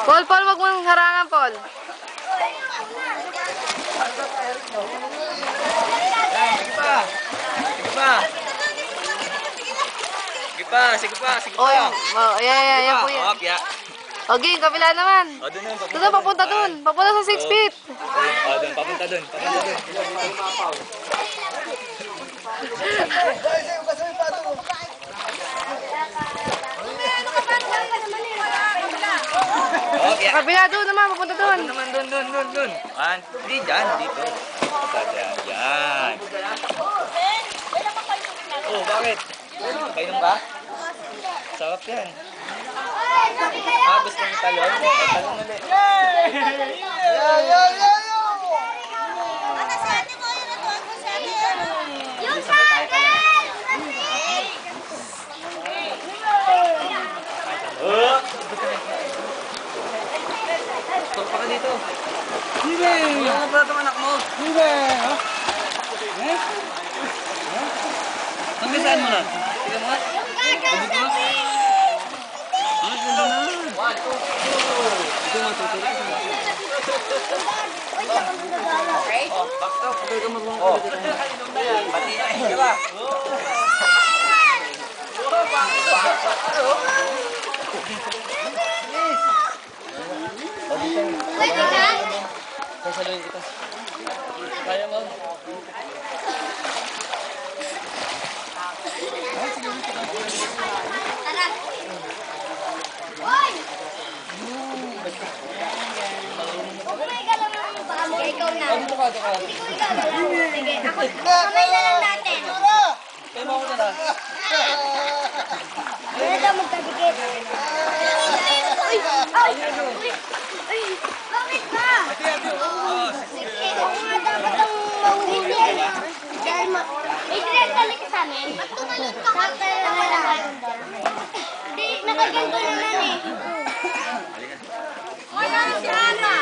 Paul, Paul, wag mong harangan, Paul. Sige pa. Oh, ayan po yan. Okay, kabila naman. Doon, papunta doon. Papunta sa 6 feet. Papunta doon. Okay. Kabila doon naman, papunta doon. Doon. Hindi dyan, dito. Yan. Oh, bakit? Kainom ka? Sarap yan. Gusto mo talon? Talon ulit. Tulpa ka dito. Hibe! Wala nga pala itong anak mo. Hibe! Hanggang mo na? Tignan mo nga. Tubig mo. Ganda na. Ito nga, tutulog. Back to. Pagay ka marunong ka dito. Pati na. Higa ba? Sasaluhin kita. Kaya mo. Ikaw na. Dito ka. Sige, ako. Kamay na lang natin. Kaya mo ako na na. Meron daw magkadikit. Ay! Bakit ba? Sige, ako nga dapat ang mauhuli. Dahil may direct ka sa amin. Ba't tumalon ka kasi? Hindi, nakaganto naman eh. Wala si Ana!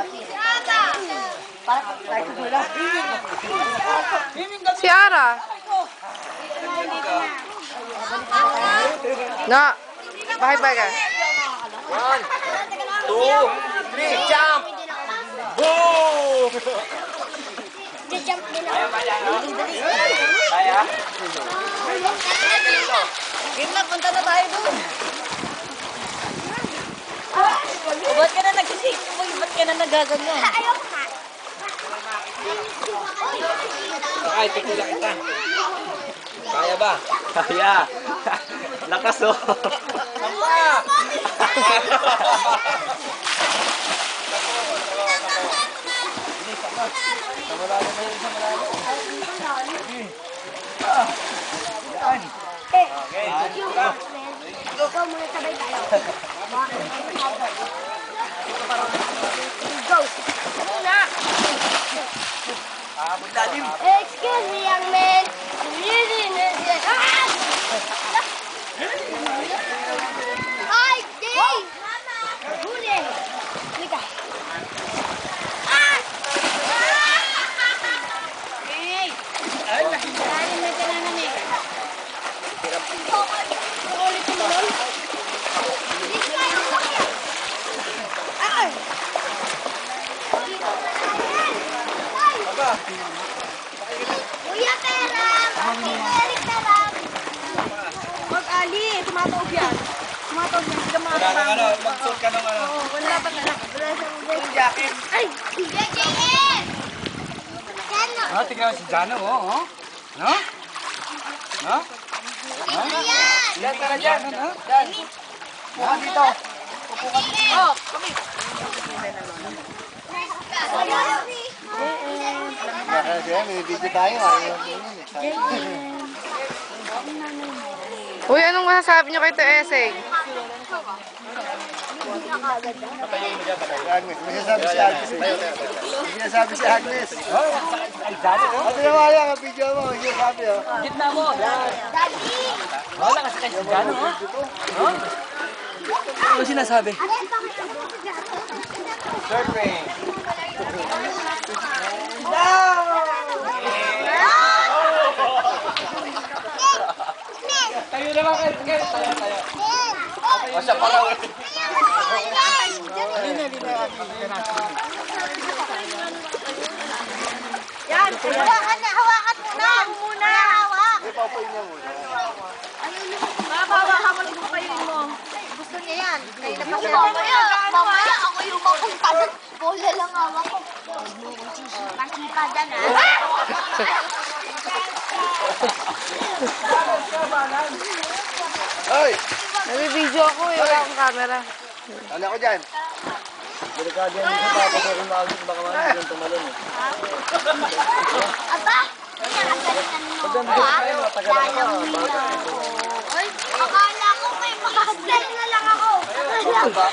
Si Ana! Si Ara. Na. Bye ka. 1, 2, 3, jump! Boom! Jump din ako. Kaya? Gitna, punta na tayo doon. Ba't ka na nagsisik? Ba't ka na nagaganyan? Ayoko ka. Ay, tikula kita. Kaya ba? Kaya. Lakas oh. Ikaw muna sabay tayo. Go! Excuse me, young man. Really need it. Ay, Dave! Huli! Halika. Hey! Lalim na kailangan eh. Ulit mo nun? Ay! Kuya Perang! Eric Perang! Mag-ali, tumatawag yan. Tumatawag yan, hindi ka makakasama. Mag-suot ka ng ano. Oo, wala pa na. Wala siyang Jacket. Ay! JJM! Kano? Tignan mo si Jano, oh. No? No? Ito yan! Yan, tara dyan. Yan. Yan, dito. Oh, kami! May video tayo. Uy, anong masasabi niyo kay Eseng? Agnes, may sasabi si Agnes. May sasabi si Agnes. Ay, Jano, no? Ano naman yan, ang video mo. May sasabi, oh. Gitna mo. Daddy! Wala kasi kay si Jano, ha? Ano sinasabi? Surfing. No! naman kayo. Tayo. O siya pa raw. Yan. Hawakan muna. Muna. Hawak. Ipapain niya muna. Hawakan mo lang kayo mo. Gusto niya yan. Mamaya ako yung mapunta doon. Bola lang hawak ko. Pasipa dyan Hoy! Nabibideo ako eh. Wala akong camera. Ano ako dyan? Delikado yan sa papa ko rin maagos. Baka man yung tumalon eh. Aba, nakagalingan mo ako ha. Lalamin ako. Ay, akala ko may makasal na lang ako. Akala ko.